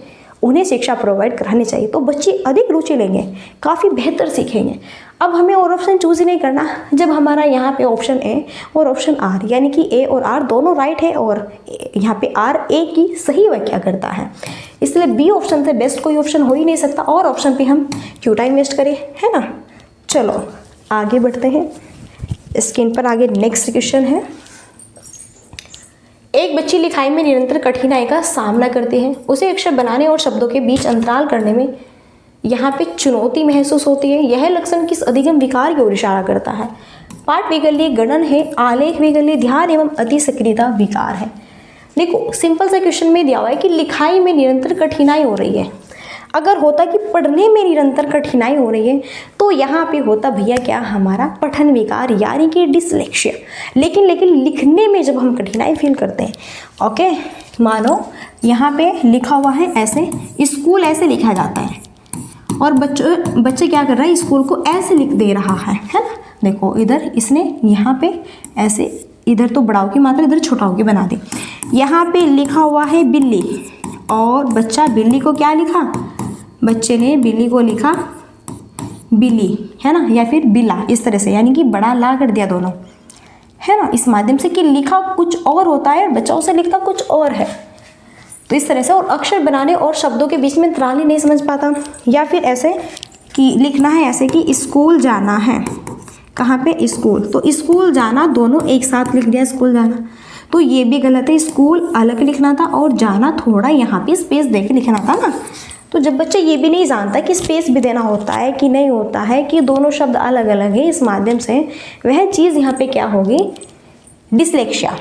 उन्हें शिक्षा प्रोवाइड करानी चाहिए। तो बच्चे अधिक रुचि लेंगे, काफ़ी बेहतर सीखेंगे। अब हमें और ऑप्शन चूज ही नहीं करना जब हमारा यहाँ पे ऑप्शन ए और ऑप्शन आर, यानी कि ए और आर दोनों राइट है और यहाँ पे आर ए की सही व्याख्या करता है। इसलिए बी ऑप्शन से बेस्ट कोई ऑप्शन हो ही नहीं सकता, और ऑप्शन पे हम क्यों टाइम वेस्ट करें, है ना। चलो आगे बढ़ते हैं। स्क्रीन पर आगे नेक्स्ट क्वेश्चन है। एक बच्ची लिखाई में निरंतर कठिनाई का सामना करती है, उसे अक्षर बनाने और शब्दों के बीच अंतराल करने में यहाँ पे चुनौती महसूस होती है। यह लक्षण किस अधिगम विकार की ओर इशारा करता है। पाठ वैकल्य गणन है, आलेख वैकल्य ध्यान एवं अति सक्रियता विकार है। देखो सिंपल सा क्वेश्चन में दिया हुआ है कि लिखाई में निरंतर कठिनाई हो रही है। अगर होता कि पढ़ने में निरंतर कठिनाई हो रही है तो यहाँ पे होता भैया क्या, हमारा पठन विकार यानी कि डिसलेक्सिया। लेकिन लिखने में जब हम कठिनाई फील करते हैं, ओके, मानो यहाँ पे लिखा हुआ है ऐसे, स्कूल ऐसे लिखा जाता है और बच्चे क्या कर रहा है, स्कूल को ऐसे लिख दे रहा है ना। देखो इधर इसने यहाँ पे ऐसे, इधर तो बड़ाओं की मात्रा इधर छोटाओं की बना दी। यहाँ पे लिखा हुआ है बिल्ली और बच्चा बिल्ली को क्या लिखा, बच्चे ने बिल्ली को लिखा बिल्ली, है ना, या फिर बिला, इस तरह से, यानी कि बड़ा ला कर दिया दोनों, है ना, इस माध्यम से कि लिखा कुछ और होता है और बच्चा उसे लिखता कुछ और है। तो इस तरह से, और अक्षर बनाने और शब्दों के बीच में अंतराल ही नहीं समझ पाता। या फिर ऐसे कि लिखना है ऐसे कि स्कूल जाना है, कहाँ पे, स्कूल, तो स्कूल जाना दोनों एक साथ लिख दिया स्कूल जाना, तो ये भी गलत है। स्कूल अलग लिखना था और जाना थोड़ा यहाँ पे स्पेस दे के लिखना था ना। तो जब बच्चा ये भी नहीं जानता कि स्पेस भी देना होता है कि नहीं होता है, कि दोनों शब्द अलग अलग है, इस माध्यम से वह चीज़ यहाँ पे क्या होगी, डिसलेक्सिया,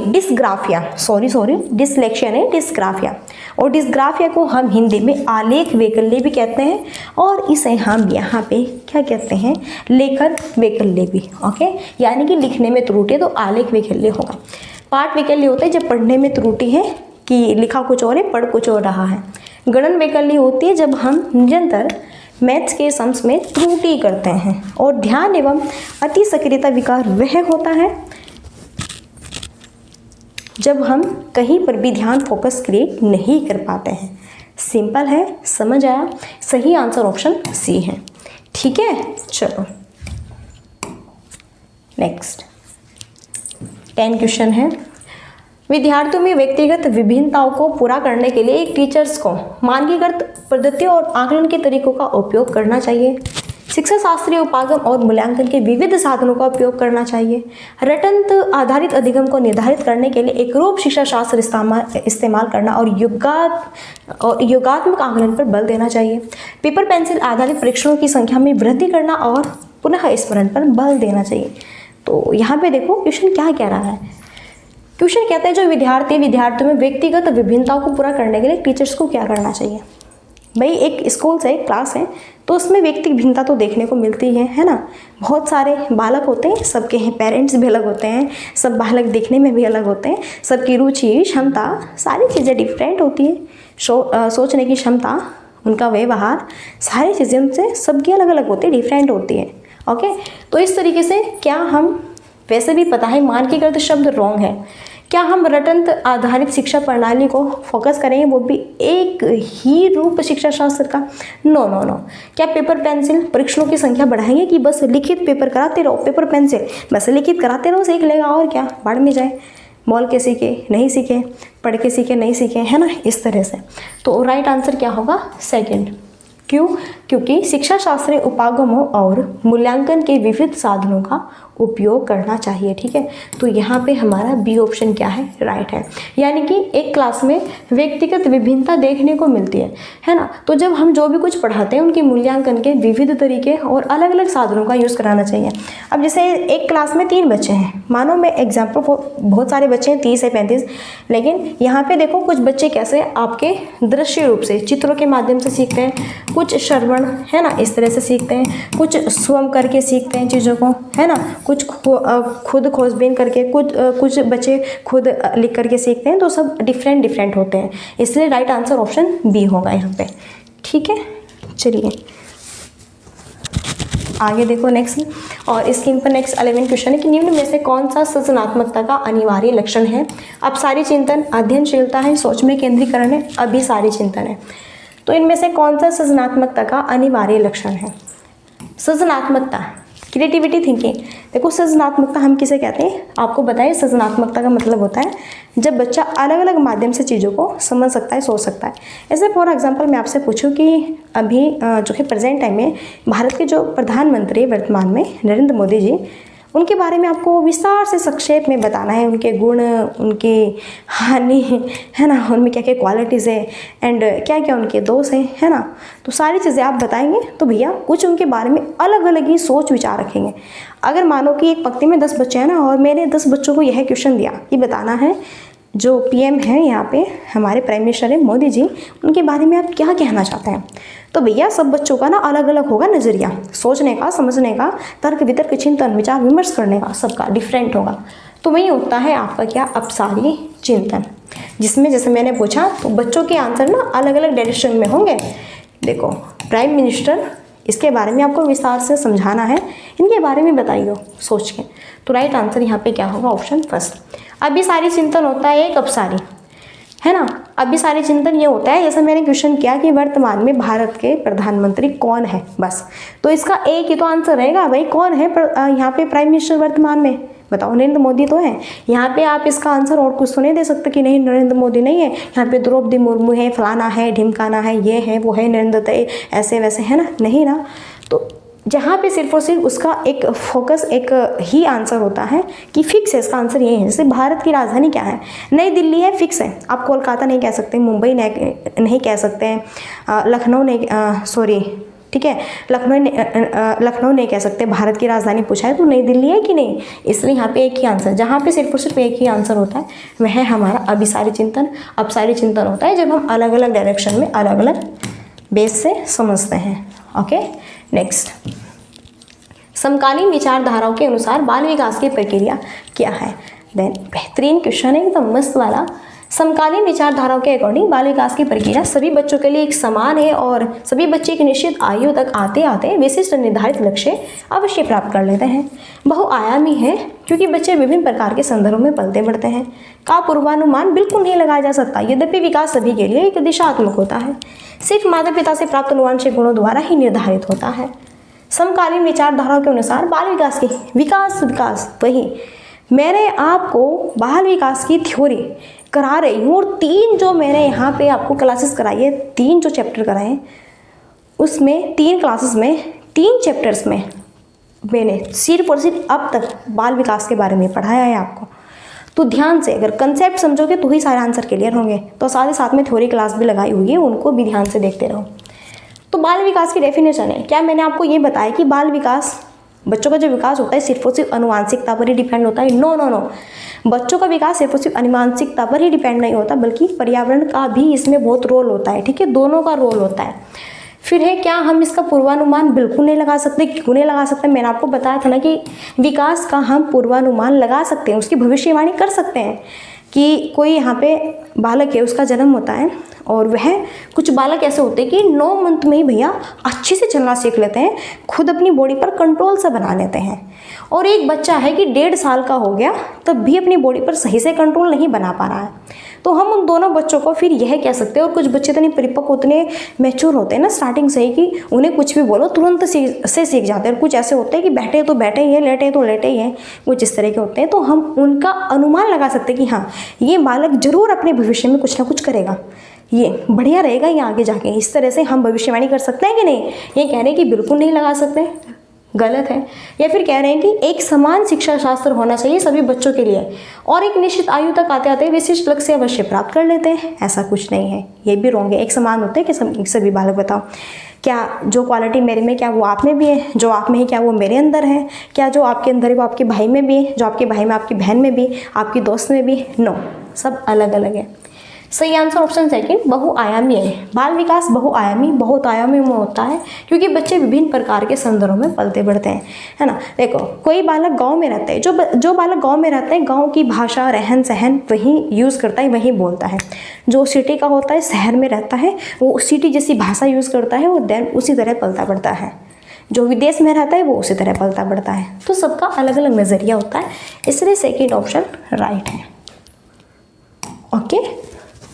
डिस्ग्राफिया, डिसलेक्सिया नहीं डिस्ग्राफिया। और डिस्ग्राफिया को हम हिंदी में आलेख वैकल्य भी कहते हैं और इसे हम यहाँ पे क्या कहते हैं, लेखन वैकल्य भी। ओके, यानी कि लिखने में त्रुटि है तो आलेख वैकल्य होगा। पाठ वैकल्य होता है जब पढ़ने में त्रुटि है कि लिखा कुछ और है पढ़ कुछ और रहा है। गणन वैकल्य होती है जब हम निरंतर मैथ्स के सम्स में त्रुटि करते हैं। और ध्यान एवं अति सक्रियता विकार वह होता है जब हम कहीं पर भी ध्यान फोकस क्रिएट नहीं कर पाते हैं। सिंपल है, समझ आया। सही आंसर ऑप्शन सी है। ठीक है, चलो नेक्स्ट 10 क्वेश्चन है। विद्यार्थियों में व्यक्तिगत विभिन्नताओं को पूरा करने के लिए एक टीचर्स को मानकीकृत पद्धतियों और आकलन के तरीकों का उपयोग करना चाहिए। शिक्षा शास्त्रीय उपागम और मूल्यांकन के विविध साधनों का उपयोग करना चाहिए। रटंत आधारित अधिगम को निर्धारित करने के लिए एक रूप शिक्षा शास्त्र इस्तेमाल करना और योगात्मक आकलन पर बल देना चाहिए। पेपर पेंसिल आधारित परीक्षणों की संख्या में वृद्धि करना और पुनः स्मरण पर बल देना चाहिए। तो यहाँ पे देखो क्वेश्चन क्या कह रहा है। क्वेश्चन कहता है जो विद्यार्थियों में व्यक्तिगत विभिन्नताओं को पूरा करने के लिए टीचर्स को क्या करना चाहिए। भाई एक स्कूल से एक क्लास है तो उसमें व्यक्ति भिन्नता तो देखने को मिलती है ना। बहुत सारे बालक होते हैं, सबके हैं पेरेंट्स भी अलग होते हैं, सब बालक दिखने में भी अलग होते हैं, सबकी रुचि क्षमता सारी चीज़ें डिफरेंट होती है। सोचने की क्षमता, उनका व्यवहार, सारी चीज़ें उनसे सबकी अलग अलग होती है, डिफरेंट होती है। ओके, तो इस तरीके से क्या हम, वैसे भी पता है मानकीकृत शब्द रॉन्ग है, क्या हम रटंत आधारित शिक्षा प्रणाली को फोकस करेंगे, वो भी एक ही रूप शिक्षा शास्त्र का? No no no. क्या पेपर पेंसिल परीक्षणों की संख्या बढ़ाएंगे कि बस लिखित पेपर कराते रहो, पेपर पेंसिल बस लिखित कराते रहो, सीख लेगा और क्या, बाढ़ में जाए, बोल के सीखे नहीं सीखे, पढ़ के सीखे नहीं सीखे, है ना, इस तरह से। तो राइट आंसर क्या होगा? सेकंड। क्यों? क्योंकि शिक्षा शास्त्रीय उपागमों और मूल्यांकन के विविध साधनों का उपयोग करना चाहिए। ठीक है, तो यहाँ पे हमारा बी ऑप्शन क्या है? राइट है। यानी कि एक क्लास में व्यक्तिगत विभिन्नता देखने को मिलती है ना। तो जब हम जो भी कुछ पढ़ाते हैं उनके मूल्यांकन के विविध तरीके और अलग अलग साधनों का यूज़ कराना चाहिए। अब जैसे एक क्लास में 3 बच्चे हैं, मानो मैं एग्जाम्पल, बहुत सारे बच्चे हैं 30 से 35, लेकिन यहाँ पे देखो कुछ बच्चे कैसे आपके दृश्य रूप से चित्रों के माध्यम से सीखते हैं, कुछ श्रवण, है ना, इस तरह से सीखते हैं, कुछ स्वयं करके सीखते हैं चीज़ों को, है ना, कुछ खुद खोजबीन करके, कुछ बच्चे खुद लिख करके सीखते हैं। तो सब डिफरेंट होते हैं, इसलिए राइट आंसर ऑप्शन बी होगा यहाँ पे। ठीक है, चलिए आगे देखो नेक्स्ट, और स्क्रीन पर नेक्स्ट 11 क्वेश्चन है कि निम्न में से कौन सा सृजनात्मकता का अनिवार्य लक्षण है? अपसारी चिंतन, अध्ययनशीलता है, सोच में केंद्रीकरण है, अभिसारी चिंतन है। तो इनमें से कौन सा सृजनात्मकता का अनिवार्य लक्षण है? सृजनात्मकता, क्रिएटिविटी, थिंकिंग। देखो सृजनात्मकता हम किसे कहते हैं, आपको बताइए। सृजनात्मकता का मतलब होता है जब बच्चा अलग अलग माध्यम से चीज़ों को समझ सकता है, सोच सकता है। ऐसे फॉर एग्जांपल मैं आपसे पूछूं कि अभी जो कि प्रेजेंट टाइम में भारत के जो प्रधानमंत्री वर्तमान में नरेंद्र मोदी जी, उनके बारे में आपको विस्तार से संक्षेप में बताना है, उनके गुण, उनकी हानि, है ना, उनमें क्या क्या क्वालिटीज़ है एंड क्या क्या उनके दोष हैं, है ना। तो सारी चीज़ें आप बताएंगे तो भैया कुछ उनके बारे में अलग अलग ही सोच विचार रखेंगे। अगर मानो कि एक पंक्ति में 10 बच्चे हैं ना, और मैंने 10 बच्चों को यह क्वेश्चन दिया कि बताना है जो पीएम है यहाँ पे, हमारे प्राइम मिनिस्टर है मोदी जी, उनके बारे में आप क्या कहना चाहते हैं, तो भैया सब बच्चों का ना अलग अलग होगा नज़रिया, सोचने का, समझने का, तर्क वितर्क, चिंतन, विचार विमर्श करने का, सबका डिफरेंट होगा। तो वही होता है आपका क्या? अपसारी चिंतन, जिसमें जैसे मैंने पूछा तो बच्चों के आंसर ना अलग अलग डायरेक्शन में होंगे। देखो प्राइम मिनिस्टर, इसके बारे में आपको विस्तार से समझाना है, इनके बारे में बताइए सोच के। तो राइट आंसर यहाँ पे क्या होगा? Option first. अभिसारी चिंतन होता है एक अपसारी, है ना। अभिसारी चिंतन ये होता है, जैसे मैंने क्वेश्चन किया कि वर्तमान में भारत के प्रधानमंत्री कौन है, बस तो इसका एक ही तो आंसर रहेगा भाई, कौन है यहाँ पे प्राइम मिनिस्टर वर्तमान में, बताओ। नरेंद्र मोदी तो है। यहाँ पे आप इसका आंसर और कुछ तो नहीं दे सकते कि नहीं नरेंद्र मोदी नहीं है, यहाँ पे द्रौपदी मुर्मू है, फलाना है, ढिमकाना है, ये है, वो है, नरेंद्र तय, ऐसे वैसे, है ना, नहीं ना। तो जहाँ पे सिर्फ और सिर्फ उसका एक फोकस, एक ही आंसर होता है कि फिक्स है, इसका आंसर ये है। जैसे भारत की राजधानी क्या है? नई दिल्ली है, फिक्स है। आप कोलकाता नहीं कह सकते, मुंबई नहीं कह सकते हैं, लखनऊ नहीं, सॉरी, ठीक है, लखनऊ नहीं कह सकते। भारत की राजधानी पूछा है तो नई दिल्ली है कि नहीं, इसलिए यहाँ पे एक ही आंसर, जहाँ पे सिर्फ और सिर्फ एक ही आंसर होता है वह हमारा अभिसारी चिंतन। अपसारी चिंतन होता है जब हम अलग अलग डायरेक्शन में अलग अलग बेस से समझते हैं। ओके, नेक्स्ट, समकालीन विचारधाराओं के अनुसार बाल विकास की प्रक्रिया क्या है? देन बेहतरीन क्वेश्चन है एकदम मस्त वाला। समकालीन विचारधाराओं के अकॉर्डिंग बाल विकास की प्रक्रिया सभी बच्चों के लिए एक समान है और सभी बच्चे एक निश्चित आयु तक आते आते विशिष्ट निर्धारित लक्ष्य अवश्य प्राप्त कर लेते हैं। बहुआयामी है क्योंकि बच्चे विभिन्न प्रकार के संदर्भों में पलते बढ़ते हैं। का पूर्वानुमान बिल्कुल नहीं लगाया जा सकता, यद्यपि विकास सभी के लिए एक दिशात्मक होता है, सिर्फ माता पिता से प्राप्त अनुवांशिक गुणों द्वारा ही निर्धारित होता है। समकालीन विचारधाराओं के अनुसार बाल विकास की विकास वही मैंने आपको बाल विकास की थ्योरी करा रही हूँ, और 3 जो मैंने यहाँ पे आपको क्लासेस कराई है, 3 जो चैप्टर कराए हैं उसमें 3 क्लासेस में 3 चैप्टर्स में मैंने सिर्फ और सिर्फ अब तक बाल विकास के बारे में पढ़ाया है आपको। तो ध्यान से अगर कंसेप्ट समझोगे तो ही सारे आंसर क्लियर होंगे। तो साथ ही साथ में थ्योरी क्लास भी लगाई हुई है, उनको भी ध्यान से देखते रहो। तो बाल विकास की डेफिनेशन है, क्या मैंने आपको ये बताया कि बाल विकास, बच्चों का जो विकास होता है सिर्फ और सिर्फ अनुवांशिकता पर ही डिपेंड होता है? नो नो नो, बच्चों का विकास सिर्फ और सिर्फ अनुवांशिकता पर ही डिपेंड नहीं होता, बल्कि पर्यावरण का भी इसमें बहुत रोल होता है। ठीक है, दोनों का रोल होता है। फिर है, क्या हम इसका पूर्वानुमान बिल्कुल नहीं लगा सकते? क्यों नहीं लगा सकते? मैंने आपको बताया था ना कि विकास का हम पूर्वानुमान लगा सकते हैं, उसकी भविष्यवाणी कर सकते हैं कि कोई यहाँ पे बालक है, उसका जन्म होता है और वह, कुछ बालक ऐसे होते हैं कि 9 मंथ में ही भैया अच्छे से चलना सीख लेते हैं, खुद अपनी बॉडी पर कंट्रोल से बना लेते हैं। और एक बच्चा है कि 1.5 साल का हो गया तब भी अपनी बॉडी पर सही से कंट्रोल नहीं बना पा रहा है। तो हम उन दोनों बच्चों को फिर यह कह सकते हैं, और कुछ बच्चे इतने परिपक्व, उतने मैच्योर होते हैं ना स्टार्टिंग से ही कि उन्हें कुछ भी बोलो तुरंत सीख जाते हैं। और कुछ ऐसे होते हैं कि बैठे तो बैठे ही हैं, लेटे तो लेटे ही हैं, कुछ इस तरह के होते हैं। तो हम उनका अनुमान लगा सकते हैं कि हाँ, ये बालक जरूर अपने भविष्य में कुछ ना कुछ करेगा, ये बढ़िया रहेगा ये आगे जाके। इस तरह से हम भविष्यवाणी कर सकते हैं कि नहीं? ये कह रहे हैं कि बिल्कुल नहीं लगा सकते, गलत है। या फिर कह रहे हैं कि एक समान शिक्षा शास्त्र होना चाहिए सभी बच्चों के लिए और एक निश्चित आयु तक आते आते विशिष्ट लक्ष्य अवश्य प्राप्त कर लेते हैं। ऐसा कुछ नहीं है, ये भी रॉन्ग है। एक समान होते हैं कि सभी बालक? बताओ, क्या जो क्वालिटी मेरे में क्या वो आप में भी है? जो आप में है क्या वो मेरे अंदर है? क्या जो आपके अंदर है वो आपके भाई में भी है? जो आपके भाई में आपकी बहन में भी, आपकी दोस्त में भी? नो, सब अलग अलग है। सही आंसर ऑप्शन सेकंड, बहुआयामी है। बाल विकास बहुआयामी, बहुत आयामी में होता है क्योंकि बच्चे विभिन्न प्रकार के संदर्भों में पलते बढ़ते हैं, है ना। देखो, कोई बालक गांव में रहता है, जो बालक गांव में रहता है, गांव की भाषा, रहन सहन वही यूज़ करता है, वही बोलता है। जो सिटी का होता है, शहर में रहता है, वो सिटी जैसी भाषा यूज़ करता है और देन उसी तरह पलता बढ़ता है। जो विदेश में रहता है वो उसी तरह पलता बढ़ता है। तो सबका अलग अलग नज़रिया होता है, इसलिए सेकेंड ऑप्शन राइट है। ओके,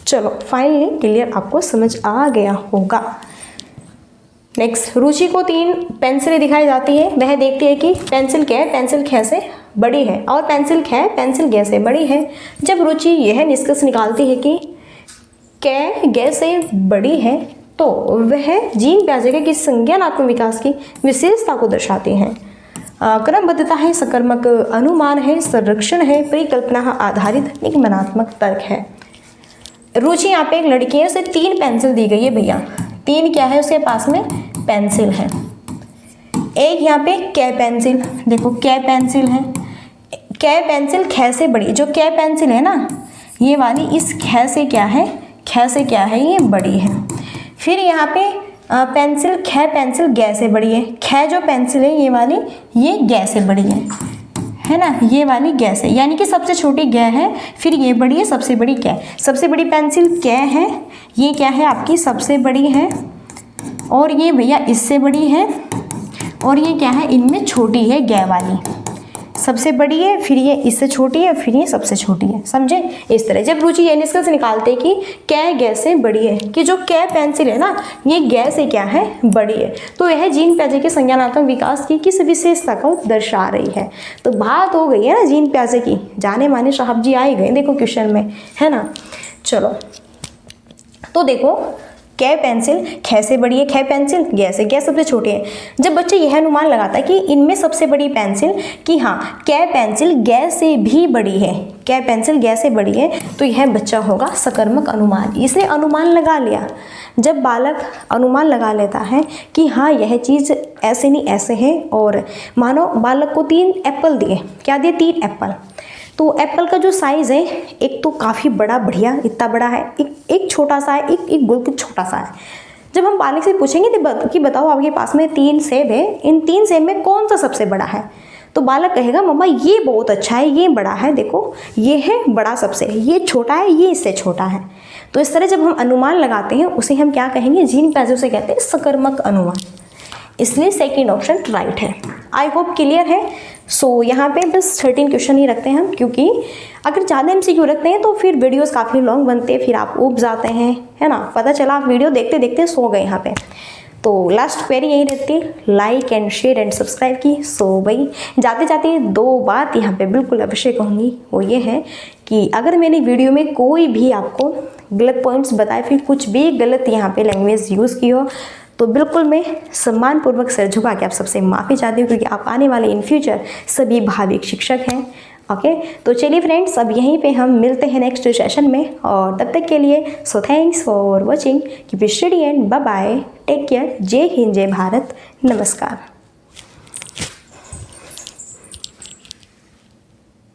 चलो फाइनली क्लियर, आपको समझ आ गया होगा। नेक्स्ट, रुचि को 3 पेंसिलें दिखाई जाती है। वह देखती है कि पेंसिल क्या है, पेंसिल ख से बड़ी है और पेंसिल ख पेंसिल ग से बड़ी है। जब रुचि यह निष्कर्ष निकालती है कि क ग से बड़ी है तो वह जीन पियाजे के संज्ञानात्मक विकास की विशेषता को दर्शाती है। क्रमबद्धता है, सकर्मक अनुमान है, संरक्षण है, परिकल्पना आधारित निगमनात्मक तर्क है। रुचि यहाँ पे एक लड़की है, उसे 3 पेंसिल दी गई है भैया। 3 क्या है उसके पास में? पेंसिल है। एक यहाँ पे कै पेंसिल, देखो कै पेंसिल है, कै पेंसिल ख से बड़ी। जो कै पेंसिल है ना ये वाली, इस ख से क्या है, ख से क्या है, ये बड़ी है। फिर यहाँ पे पेंसिल ख पेंसिल ग से बड़ी है। ख जो पेंसिल है ये वाली, ये ग से बड़ी है ना, ये वाली ग से, यानी कि सबसे छोटी ग है, फिर ये बड़ी है, सबसे बड़ी क। सबसे बड़ी पेंसिल क है, ये क्या है आपकी सबसे बड़ी है, और ये भैया इससे बड़ी है, और ये क्या है इनमें छोटी है, ग वाली सबसे बड़ी है, फिर ये इससे छोटी है, फिर ये सबसे छोटी है। समझे? इस तरह जब रुचि ये निष्कर्ष निकालते कि कै ग से बड़ी है, कि जो कै पेंसिल है ना ये ग से क्या है, बड़ी है, तो यह जीन पियाजे के संज्ञानात्मक विकास की किस विशेषता को दर्शा रही है। तो बात हो गई है ना जीन पियाजे की, जाने माने साहब जी आए गए देखो क्वेश्चन में, है ना। चलो तो देखो, कै पेंसिल ख से बड़ी है, ख पेंसिल ग से, ग सबसे छोटी है। जब बच्चे यह अनुमान लगाता है कि इनमें सबसे बड़ी पेंसिल, कि हाँ कै पेंसिल ग से भी बड़ी है, कै पेंसिल ग से बड़ी है, तो यह बच्चा होगा सकर्मक अनुमान। इसने अनुमान लगा लिया। जब बालक अनुमान लगा लेता है कि हाँ यह चीज़ ऐसे नहीं ऐसे है, और मानो बालक को 3 एप्पल दिए, क्या दिए, 3 एप्पल। तो एप्पल का जो साइज़ है, एक तो काफ़ी बड़ा, बढ़िया इतना बड़ा है, एक छोटा सा है, एक बिल्कुल छोटा सा है। जब हम बालक से पूछेंगे कि बताओ आपके पास में 3 सेब है, इन 3 सेब में कौन सा सबसे बड़ा है, तो बालक कहेगा मम्मा ये बहुत अच्छा है, ये बड़ा है, देखो ये है बड़ा सबसे, ये छोटा है, ये इससे छोटा है। तो इस तरह जब हम अनुमान लगाते हैं उसे हम क्या कहेंगे, जीन पियाजे से कहते हैं सकर्मक अनुमान। इसलिए सेकेंड ऑप्शन राइट है। आई होप क्लियर है। सो यहाँ पे बस 13 क्वेश्चन ही रखते हैं हम, क्योंकि अगर ज़्यादा MCQ रखते हैं तो फिर वीडियोस काफ़ी लॉन्ग बनते हैं, फिर आप ऊब जाते हैं, है ना। पता चला आप वीडियो देखते देखते सो गए यहाँ पे। तो लास्ट क्वेरी यही रहती है, like and share and subscribe की। सो भाई जाते जाते 2 बात यहाँ पे बिल्कुल अवश्य कहूँगी, वो ये है कि अगर मैंने वीडियो में कोई भी आपको गलत पॉइंट्स बताए, फिर कुछ भी गलत यहाँ पे लैंग्वेज यूज़ की हो, तो बिल्कुल मैं सम्मानपूर्वक सिर झुका के आप सबसे माफ़ी चाहती हूँ, क्योंकि आप आने वाले इन फ्यूचर सभी भाविक शिक्षक हैं। ओके, तो चलिए फ्रेंड्स, अब यहीं पे हम मिलते हैं नेक्स्ट सेशन में, और तब तक के लिए so thanks for watching, keep study and bye bye, take care, जय हिंद, जय भारत, नमस्कार।